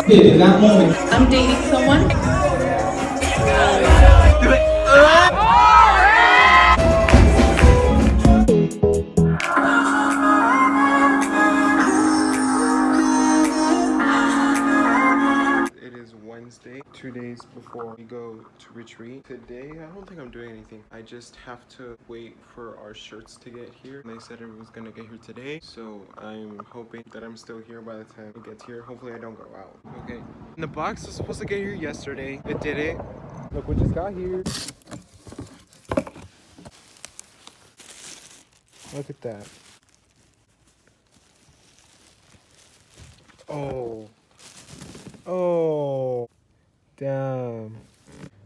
In that moment. I'm dating someone. It is Wednesday, 2 days before we go to retreat. Today, I don't think I'm doing anything. I just have to wait for our shirts to get here. They said it was gonna get here today, so I'm hoping that I'm still here by the time it gets here. Hopefully I don't go out. Okay, and the box was supposed to get here yesterday. It didn't. Look what just got here. Look at that. Oh. Oh. Damn.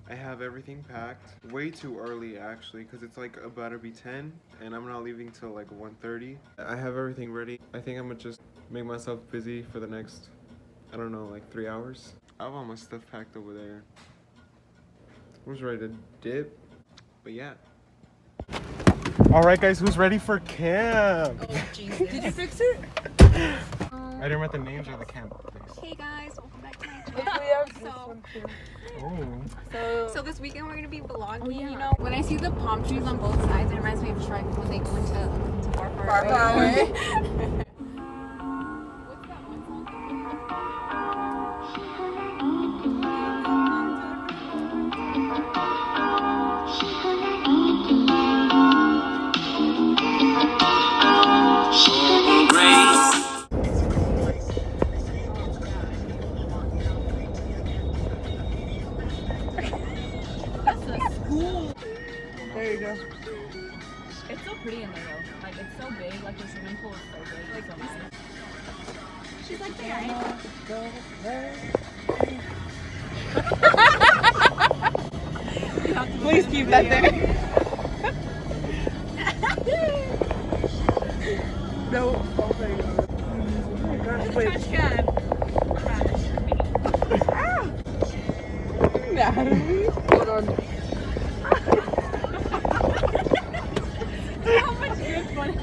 I have everything packed. Way too early actually, because it's like about to be 10 and I'm not leaving till like 1:30. I have everything ready. I think I'm gonna just make myself busy for the next, I don't know, like 3 hours. I have all my stuff packed over there. Who's ready to dip? But yeah. Alright guys, who's ready for camp? Oh, Jesus. Did you fix it? I didn't write the names of the camp place. Hey guys, welcome back to my channel. So this weekend we're gonna be vlogging. You know, when I see the palm trees on both sides, it reminds me of Shrek when they go into Far Away. There you go. It's so pretty in there though. Like it's so big. Like the swimming pool is so big. Like so nice. She's like there. Please keep that there. No. Oh my god. Wait. Trash can. Natalie. Hold on. How much is funny?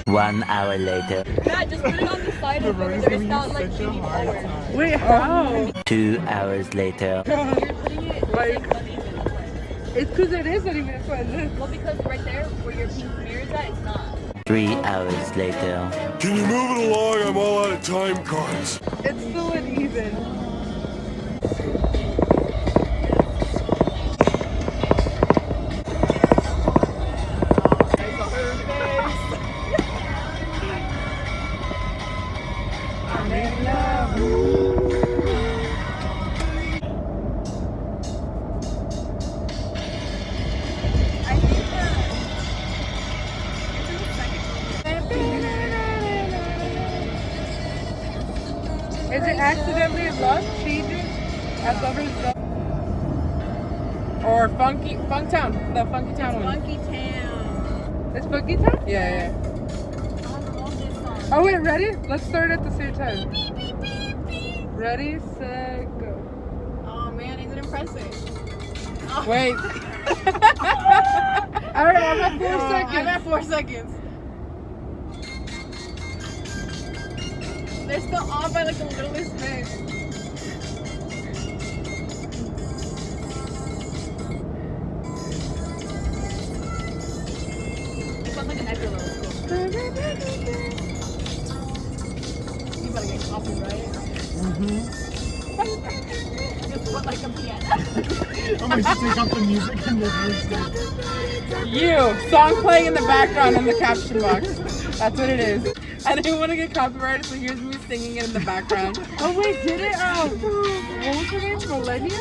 1 hour later. Yeah, just put it on the side of it. It's not like leaning forward. Wait, how? 2 hours later. You're putting it Like- uneven. It's because it is uneven. That's why it is. Well, because right there where your pink mirror is at, it's not. 3 hours later. Can you move it along? I'm all out of time cards. It's still uneven. Is it accidentally love changes as over the or Funk Town, the Funky Town one? Funky Town. It's Funky Town? Yeah. I love this song. Oh wait, ready? Let's start at the same time. Ready, set, go. Oh man, is it impressive? Oh. Wait. Alright, I'm at 4 seconds. I'm at 4 seconds. They're still off by like the littlest bit. It sounds like an echo though. You better get copyright. Just put like a piano. I'm gonna just take off the music and the You, song playing in the background in the caption box. That's what it is. I didn't want to get copyrighted, so here's me singing it in the background. Oh wait, did it? What was her name? Melania?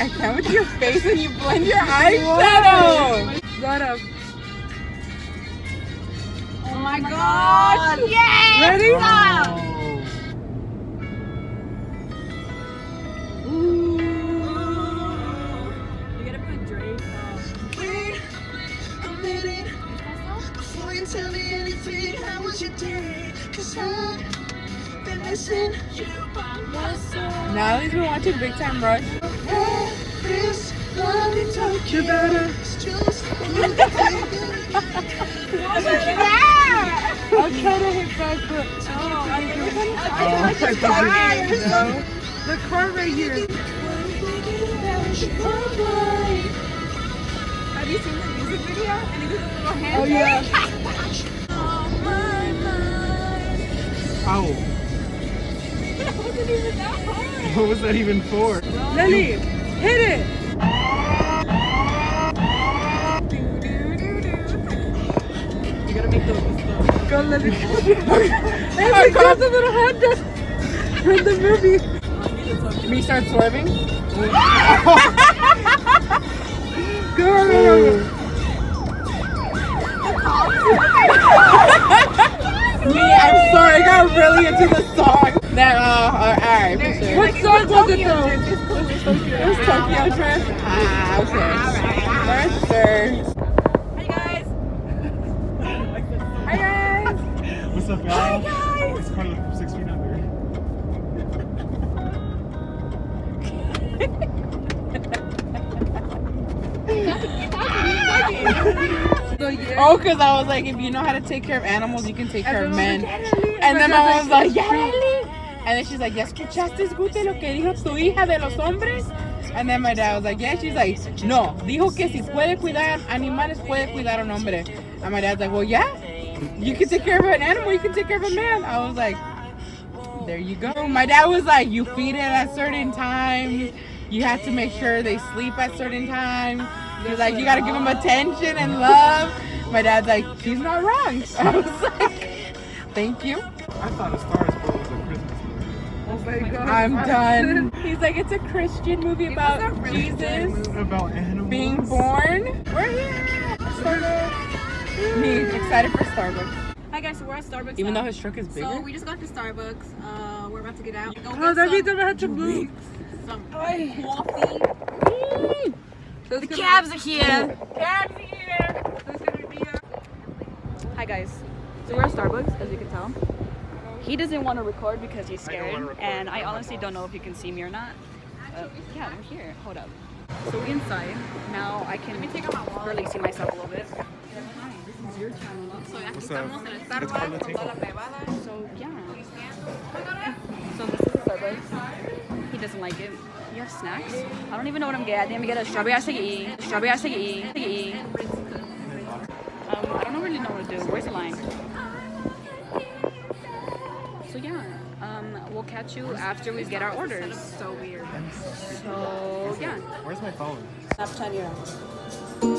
I can't with your face and you blend your eyeshadow. Shut up. Oh my gosh! Yes! Ready? Stop! You gotta put Drake. Tell me anything, how was your day? 'Cause I've been missing you by my side. Natalie's been watching Big Time Rush. This Let me talk you better. I'm trying to hit back, but the car right here. Have you seen the music video? And he does a little hand. Oh yeah. Ow. That wasn't even that hard. What was that even for? Lily, hit it. You gotta make those. Go, Lily. Hey, we got the little hand dance from the movie. Me start swerving. Go. Me, I'm sorry, I got really into the song. That, alright, for sure. What song was it though? It was Tokyo Drift. Ah, okay. For sure. Hey guys. Hi guys. What's up, y'all? It's part of 6 feet under. Oh, because I was like, if you know how to take care of animals, you can take care of men. And then my mom was like, yeah, Lily. And then she's like, ¿ya escuchaste, Gute, lo que dijo tu hija de los hombres? And then my dad was like, yeah. She's like, no, dijo que si puede cuidar animales, puede cuidar un hombre. And my dad's like, well, yeah, you can take care of an animal, you can take care of a man. I was like, there you go. My dad was like, you feed it at certain times. You have to make sure they sleep at certain times. He's like, you gotta give them attention and love. My dad's like, she's not wrong. I was like, thank you. I thought A Star is Born was a Christmas movie. Oh my God. I'm done. He's like, it's a Christian movie about Jesus About animals. being born. We're here. Starbucks. Me, excited for Starbucks. Hi guys, so we're at Starbucks. Even now. though his truck is bigger. So we just got to Starbucks. We're about to get out. Go Oh, get that means I'm gonna have to move. some coffee. The cabs are here. Cabs here. Hi guys, so we're at Starbucks, as you can tell. He doesn't want to record because he's scared, and I honestly don't know if you can see me or not. Yeah, we're here. Hold up. So we're inside. Now I can really see myself a little bit. This is your channel. What's up? It's on the table. So yeah. So this is Starbucks. He doesn't like it. You have snacks? I don't even know what I'm getting. I think I'm gonna get a strawberry acai. I don't really know what to do. Where's the line? So yeah, we'll catch you after we get our orders. So weird. So yeah. Where's my phone? Snapchat you.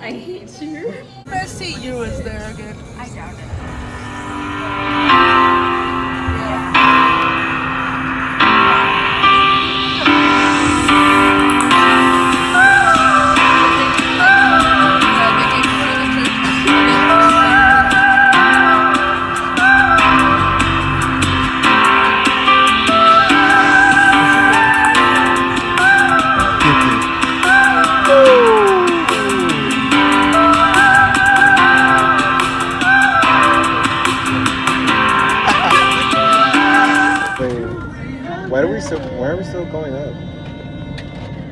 I hate you. I see you is there again. I doubt it. Why are we still going up?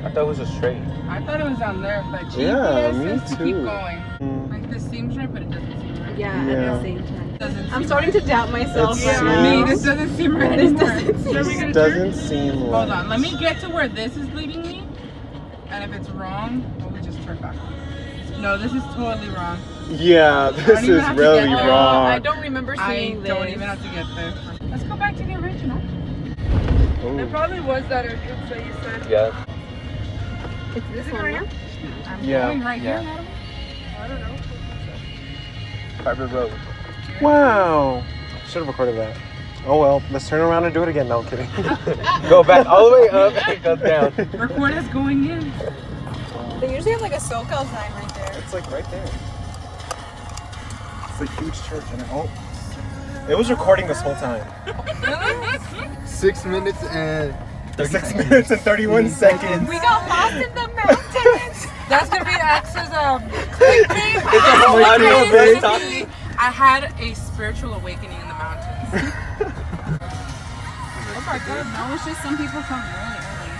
I thought it was just straight. I thought it was down there, but GPS Yeah, me says to keep too. going. Like this seems right, but it doesn't seem right. Yeah, Yeah. at the same time. Doesn't I'm seem starting right. to doubt myself. It's right so- now. Me, this doesn't seem right This anymore. doesn't seem Are we gonna Doesn't turn? seem like. Hold on, let me get to where this is leading me. And if it's wrong, well, we just turn back. No, this is totally wrong. Yeah, this even is have to really get there. wrong. I don't remember seeing I this. don't even have to get there. Let's go back to the original. Ooh. There probably was that entrance that you said. Yeah. It's this one, right yeah? here? I'm Yeah. going right Yeah. here, madam. I don't know. Private road. Wow. Should have recorded that. Oh well, let's turn around and do it again. No, I'm kidding. Go back all the way up and go down. Record us going in. They usually have like a SoCal sign right there. It's like right there. It's a huge church, and it was recording this whole time. 6 minutes and 6 minutes and 31 seconds. We got lost in the mountains. That's gonna be Axe's it's a whole audio of us talking. I had a spiritual awakening in the mountains. Oh my god, no, it's just some people come really early.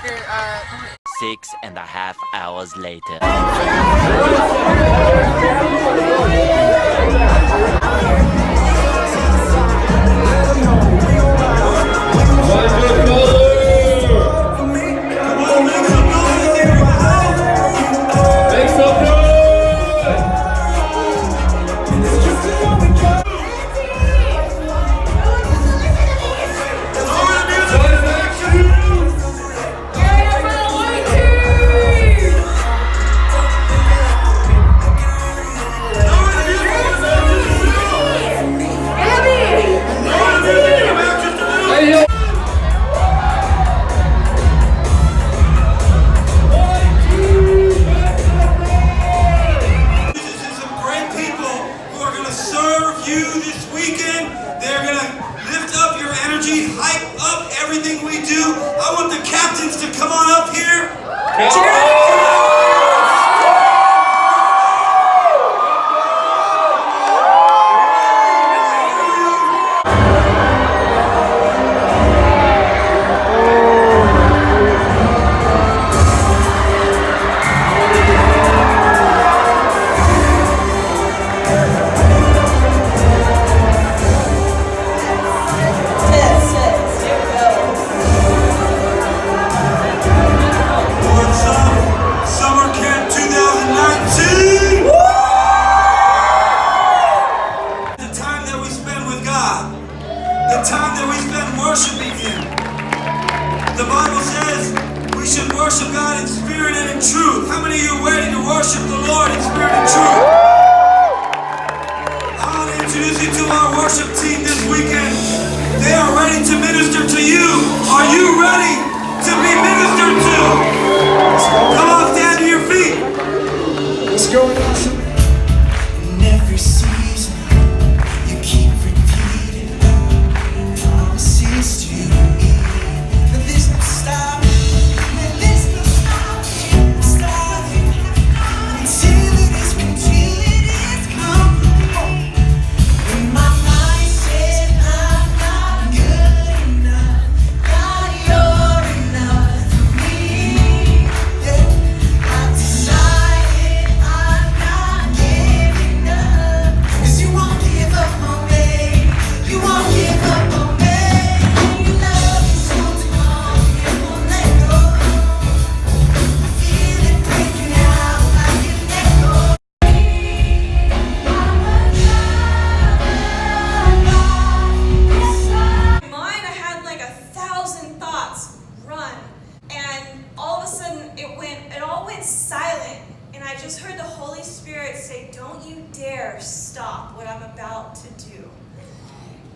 Here, 6.5 hours later.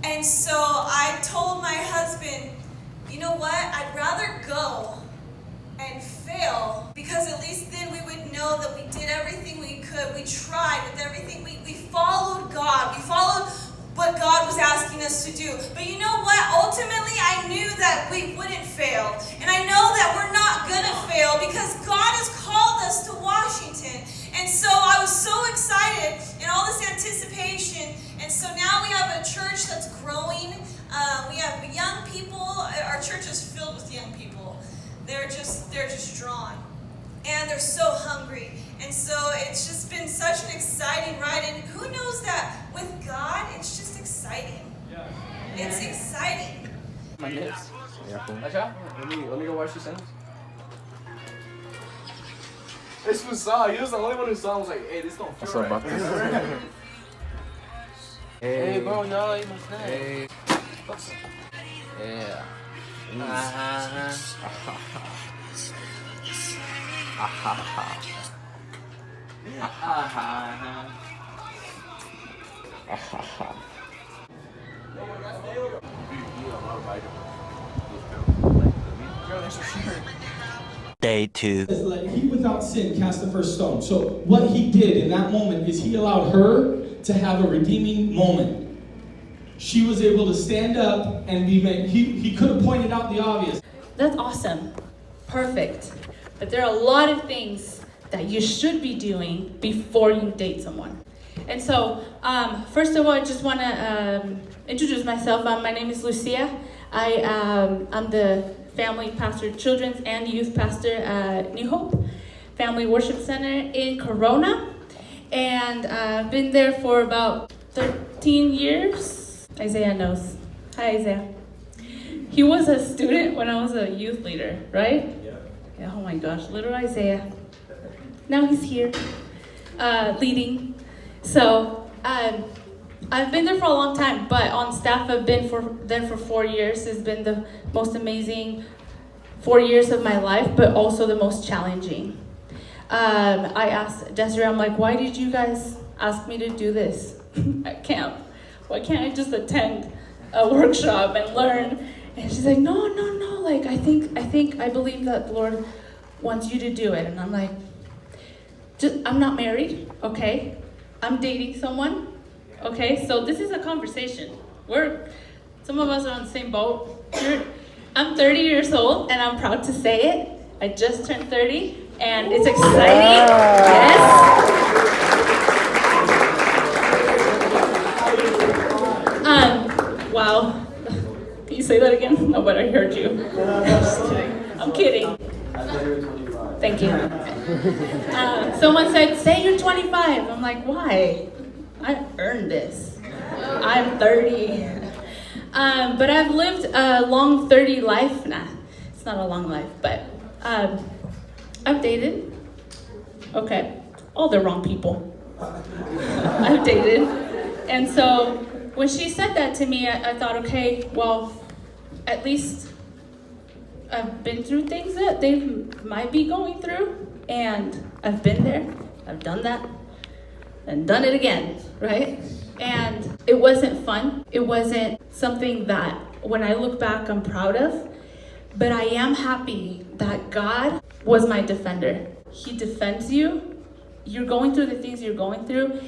And so I told my husband, you know what, I'd rather go and fail, because at least then we would know that we did everything we could. We tried with everything. We followed God. We followed what God was asking us to do. But you know what? Ultimately, I knew that we wouldn't fail. And I know that we're not going to fail because God has called us to Washington. And so I was so excited and all this anticipation. And so now we have a church that's growing. We have young people. Our church is filled with young people. They're just drawn. And they're so hungry. And so it's just been such an exciting ride. And who knows that with God, it's just exciting. Yeah. It's exciting. My nips. Yeah, cool. Let me go watch the sentence. This was saw. He was the only one who saw. I was like, hey, this don't feel right. Hey, bro, no, you must not. Hey. Yeah. Day 2. Let he without sin cast the first stone. So what he did in that moment is he allowed her to have a redeeming moment. She was able to stand up and be made. He could have pointed out the obvious. That's awesome. Perfect. But there are a lot of things that you should be doing before you date someone. And so, first of all, I just want to introduce myself. My name is Lucia. I'm the family pastor, children's and youth pastor at New Hope Family Worship Center in Corona. And I've been there for about 13 years. Isaiah knows. Hi, Isaiah. He was a student when I was a youth leader, right? Yeah, oh my gosh, little Isaiah. Now he's here, leading. So I've been there for a long time, but on staff I've been there for 4 years. It's been the most amazing 4 years of my life, but also the most challenging. I asked Desiree, I'm like, why did you guys ask me to do this at camp? Why can't I just attend a workshop and learn? And she's like, no, like I believe that the Lord wants you to do it. And I'm like, I'm not married, okay? I'm dating someone, okay? So this is a conversation. Some of us are on the same boat. I'm 30 years old, and I'm proud to say it. I just turned 30, and it's exciting. Yes. Wow. Can you say that again? No, but I heard you. Just kidding. I'm kidding. Thank you. Someone said, say you're 25. I'm like, why? I earned this. I'm 30. But I've lived a long 30 life. Nah, it's not a long life, but I've dated. Okay, all the wrong people. I've dated. And so when she said that to me, I thought, okay, well, at least I've been through things that they might be going through, and I've been there, I've done that, and done it again, right? And it wasn't fun. It wasn't something that, when I look back, I'm proud of, but I am happy that God was my defender. He defends you. You're going through the things you're going through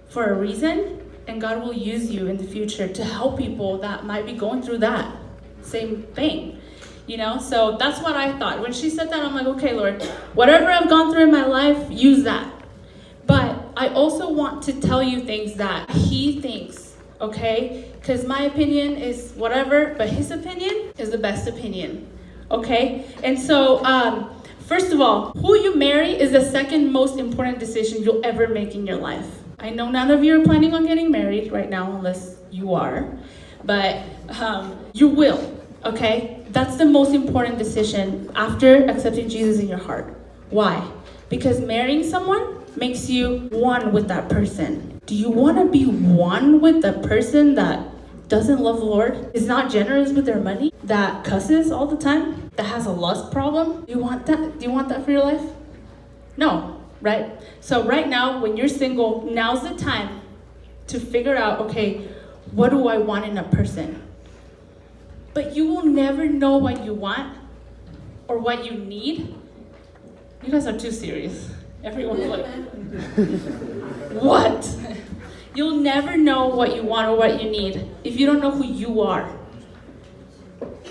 for a reason, and God will use you in the future to help people that might be going through that same thing. You know, so that's what I thought. When she said that, I'm like, okay, Lord, whatever I've gone through in my life, use that. But I also want to tell you things that he thinks, okay? Because my opinion is whatever, but his opinion is the best opinion, okay? And so, first of all, who you marry is the second most important decision you'll ever make in your life. I know none of you are planning on getting married right now, unless you are, but you will. Okay, that's the most important decision after accepting Jesus in your heart. Why? Because marrying someone makes you one with that person. Do you want to be one with the person that doesn't love the Lord, is not generous with their money, that cusses all the time, that has a lust problem? Do you want that? Do you want that for your life? No, right? So right now, when you're single, now's the time to figure out, okay, what do I want in a person? But you will never know what you want or what you need. You guys are too serious. Everyone's like, what? You'll never know what you want or what you need if you don't know who you are.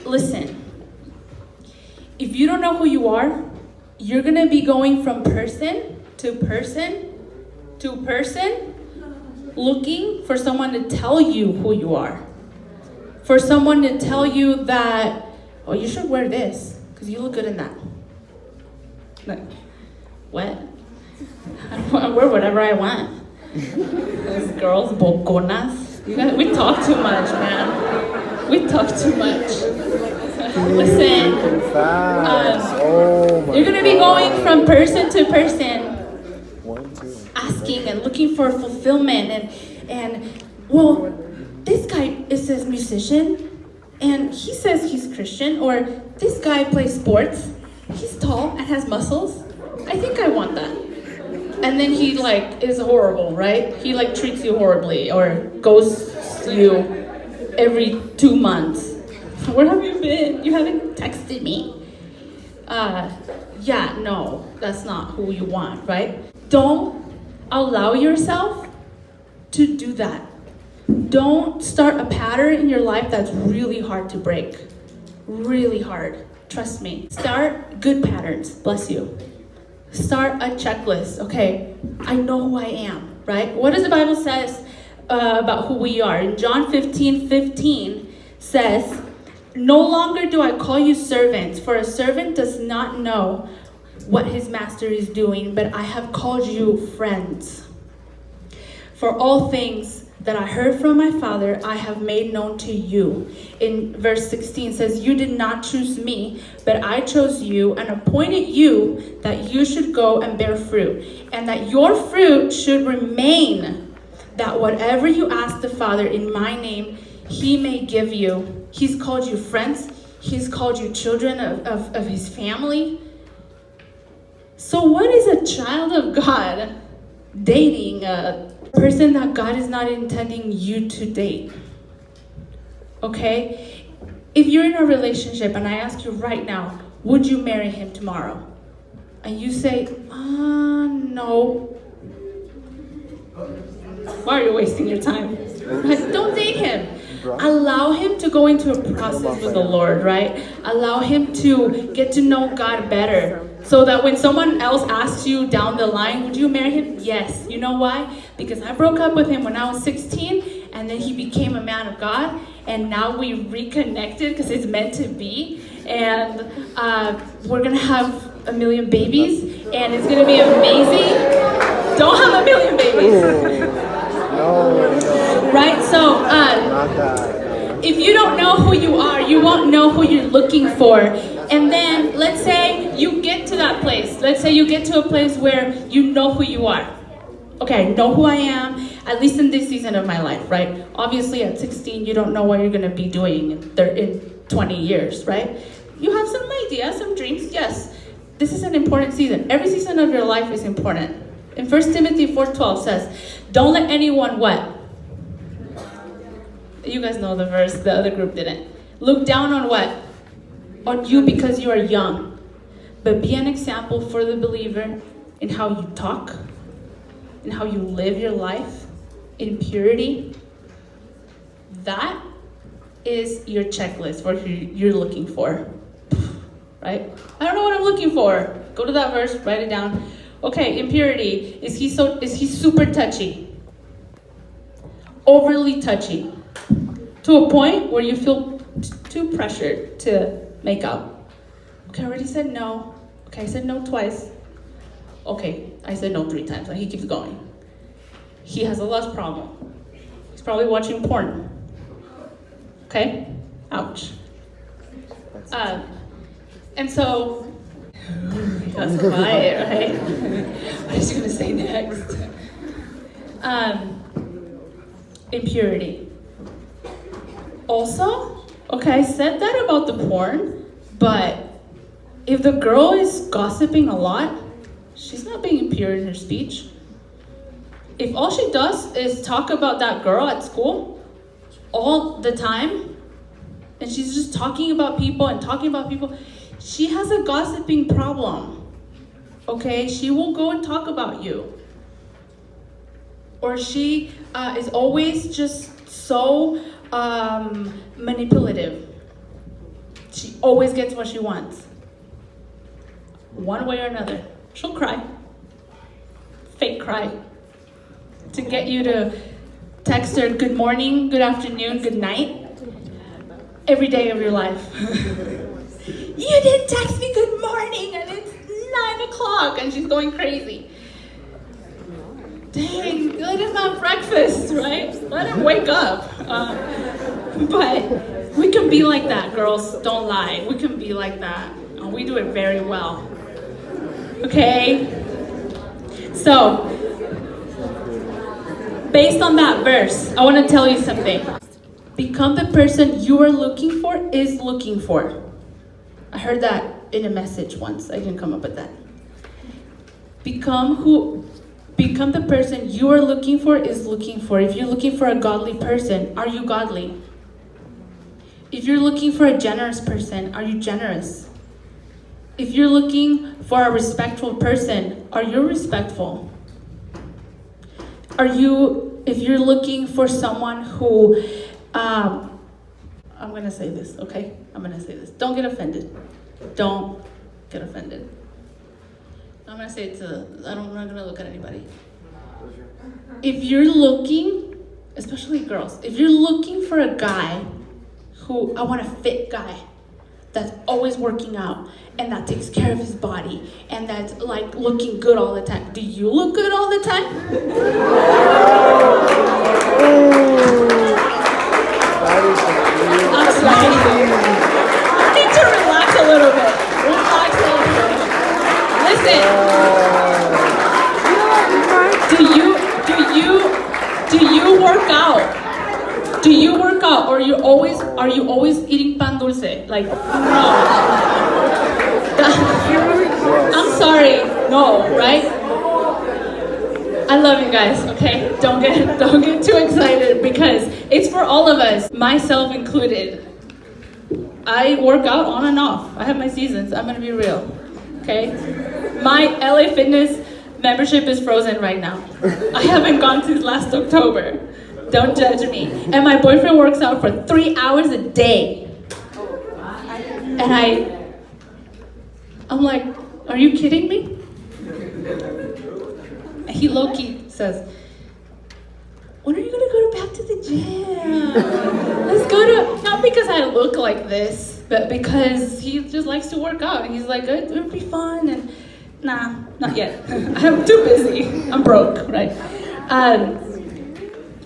Listen, if you don't know who you are, you're gonna be going from person to person to person, looking for someone to tell you who you are. For someone to tell you that, oh, you should wear this, because you look good in that. Like, what? I wear whatever I want. Those girls, boconas. We talk too much, man. We talk too much. Listen, you're going to be going from person to person, asking and looking for fulfillment. And well, this guy is a musician, and he says he's Christian, or this guy plays sports, he's tall and has muscles, I think I want that. And then he is horrible, right? He treats you horribly, or goes to you every 2 months. Where have you been? You haven't texted me. Yeah, no, that's not who you want, right? Don't allow yourself to do that. Don't start a pattern in your life that's really hard to break. Really hard. Trust me. Start good patterns. Bless you. Start a checklist. Okay, I know who I am, right? What does the Bible says about who we are? In John 15:15 says, "No longer do I call you servants, for a servant does not know what his master is doing, but I have called you friends. For all things that I heard from my Father, I have made known to you." In verse 16 says, "You did not choose me, but I chose you and appointed you that you should go and bear fruit, and that your fruit should remain, that whatever you ask the Father in my name, he may give you." He's called you friends. He's called you children of his family. So what is a child of God dating a person that God is not intending you to date? Okay? If you're in a relationship and I ask you right now, would you marry him tomorrow? And you say, no. Why are you wasting your time? Don't date him. Allow him to go into a process with the Lord, right? Allow him to get to know God better. So that when someone else asks you down the line, would you marry him? Yes. You know why? Because I broke up with him when I was 16, and then he became a man of God, and now we reconnected because it's meant to be, and we're going to have 1 million babies, and it's going to be amazing. Don't have 1 million babies. No. Right? So, if you don't know who you are, you won't know who you're looking for. And then, let's say you get to that place. Let's say you get to a place where you know who you are. Okay, I know who I am, at least in this season of my life, right? Obviously, at 16, you don't know what you're going to be doing in 20 years, right? You have some ideas, some dreams, yes. This is an important season. Every season of your life is important. In 1 Timothy 4:12 says, "Don't let anyone" what? You guys know the verse, the other group didn't. "Look down on" what? "On you because you are young. But be an example for the believer in how you talk, in how you live your life, in purity." That is your checklist for who you're looking for. Right? I don't know what I'm looking for. Go to that verse, write it down. Okay, impurity. Is he super touchy? Overly touchy? To a point where you feel too pressured to make out. Okay, I already said no. Okay, I said no twice. Okay, I said no 3 times, and he keeps going. He has a lust problem. He's probably watching porn. Okay? Ouch. And so, that's quiet, right? What is he going to say next? Impurity. Also, okay, I said that about the porn, but if the girl is gossiping a lot, she's not being impure in her speech. If all she does is talk about that girl at school all the time, and she's just talking about people, she has a gossiping problem. Okay, she will go and talk about you. Or she is always just so manipulative. She always gets what she wants. One way or another. She'll cry. Fake cry. To get you to text her good morning, good afternoon, good night. Every day of your life. You didn't text me good morning and it's 9 o'clock and she's going crazy. Dang, let him have breakfast, right? Let him wake up. But we can be like that, girls. Don't lie. We can be like that. And we do it very well. Okay? So, based on that verse, I want to tell you something. Become the person you are looking for is looking for. I heard that in a message once. I didn't come up with that. Become the person you are looking for is looking for. If you're looking for a godly person, are you godly? If you're looking for a generous person, are you generous? If you're looking for a respectful person, are you respectful? If you're looking for someone who, I'm gonna say this, okay? I'm gonna say this. Don't get offended. Don't get offended. I'm gonna say it I'm not gonna look at anybody. if you're looking, especially girls, if you're looking for a guy who, I want a fit guy that's always working out and that takes care of his body and that's like looking good all the time. Do you look good all the time? I'm sorry. You need to relax a little bit. Relax a little bit. Listen, do you work out? Do you work out, or are you always eating pan dulce? Like, no. I'm sorry, no, right? I love you guys, okay? Don't get too excited because it's for all of us, myself included. I work out on and off. I have my seasons. I'm gonna be real, okay? My LA Fitness membership is frozen right now. I haven't gone since last October. Don't judge me. And my boyfriend works out for 3 hours a day. And I'm like, are you kidding me? And he low-key says, when are you gonna go back to the gym? Let's go to, not because I look like this, but because he just likes to work out. And he's like, it'll be fun. And nah, not yet. I'm too busy. I'm broke, right?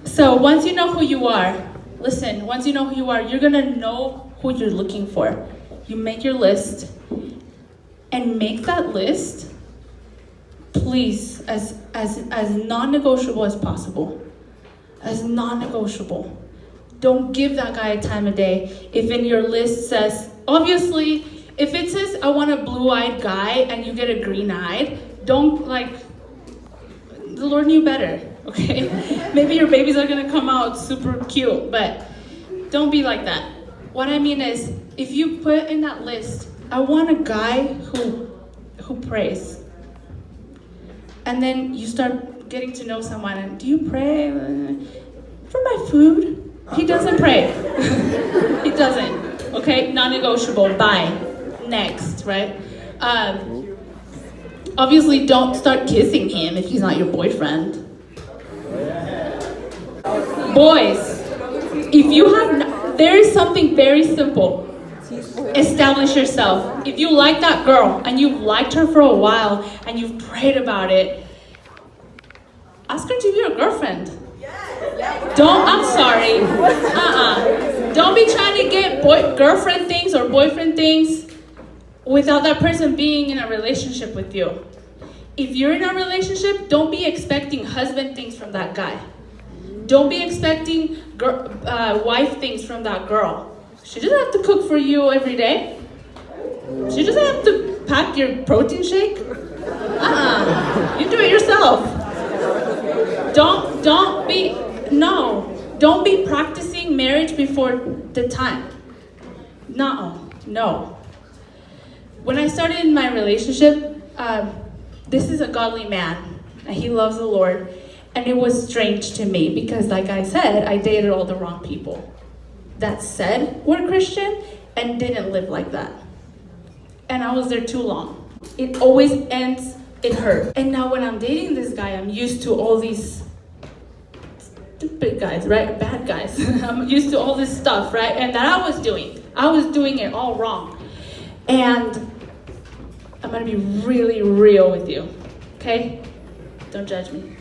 So once you know who you are, listen, once you know who you are, you're gonna know who you're looking for. You make your list, and make that list, please, as non-negotiable as possible. As non-negotiable. Don't give that guy a time of day. If in your list says, obviously, if it says, I want a blue-eyed guy, and you get a green-eyed, don't the Lord knew better, okay? Maybe your babies are gonna come out super cute, but don't be like that. What I mean is, if you put in that list, I want a guy who prays. And then you start getting to know someone, and do you pray? For my food? He doesn't pray. He doesn't, okay? Non-negotiable, bye. Next, right? Obviously, don't start kissing him if he's not your boyfriend. Boys, if you have, there is something very simple. Establish yourself. If you like that girl and you've liked her for a while and you've prayed about it, ask her to be your girlfriend. I'm sorry. Don't be trying to get girlfriend things or boyfriend things without that person being in a relationship with you. If you're in a relationship, don't be expecting husband things from that guy. Don't be expecting wife things from that girl. She doesn't have to cook for you every day. She doesn't have to pack your protein shake. You do it yourself. Don't be practicing marriage before the time. No. When I started in my relationship, this is a godly man, and he loves the Lord, and it was strange to me because, like I said, I dated all the wrong people that said we're Christian and didn't live like that. And I was there too long. It always ends, it hurt. And now when I'm dating this guy, I'm used to all these stupid guys, right? Bad guys. I'm used to all this stuff, right? And that I was doing it all wrong. And I'm gonna be really real with you, okay? Don't judge me.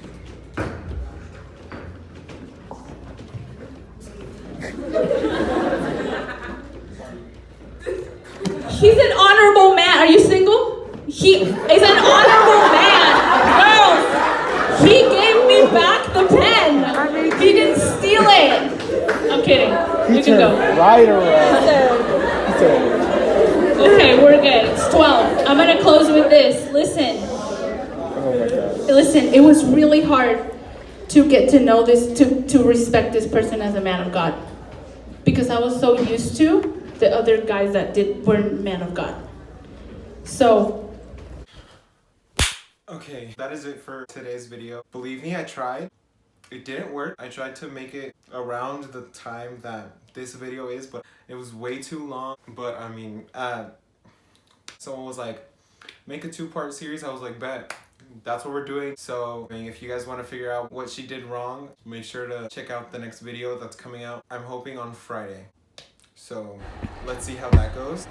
He's an honorable man. Are you single? He is an honorable man. Girls, he gave me back the pen. He didn't steal it. I'm kidding. You can go. Right around. Okay, we're good. It's 12. I'm gonna close with this. Listen. Oh my God. Listen, it was really hard to get to know this, to respect this person as a man of God. Because I was so used to the other guys that weren't men of God. So. Okay, that is it for today's video. Believe me, I tried. It didn't work. I tried to make it around the time that this video is, but it was way too long. But I mean, someone was like, make a 2-part series. I was like, bet. that's what we're doing. So I mean, if you guys want to figure out what she did wrong, make sure to check out the next video that's coming out. I'm hoping on Friday. So let's see how that goes.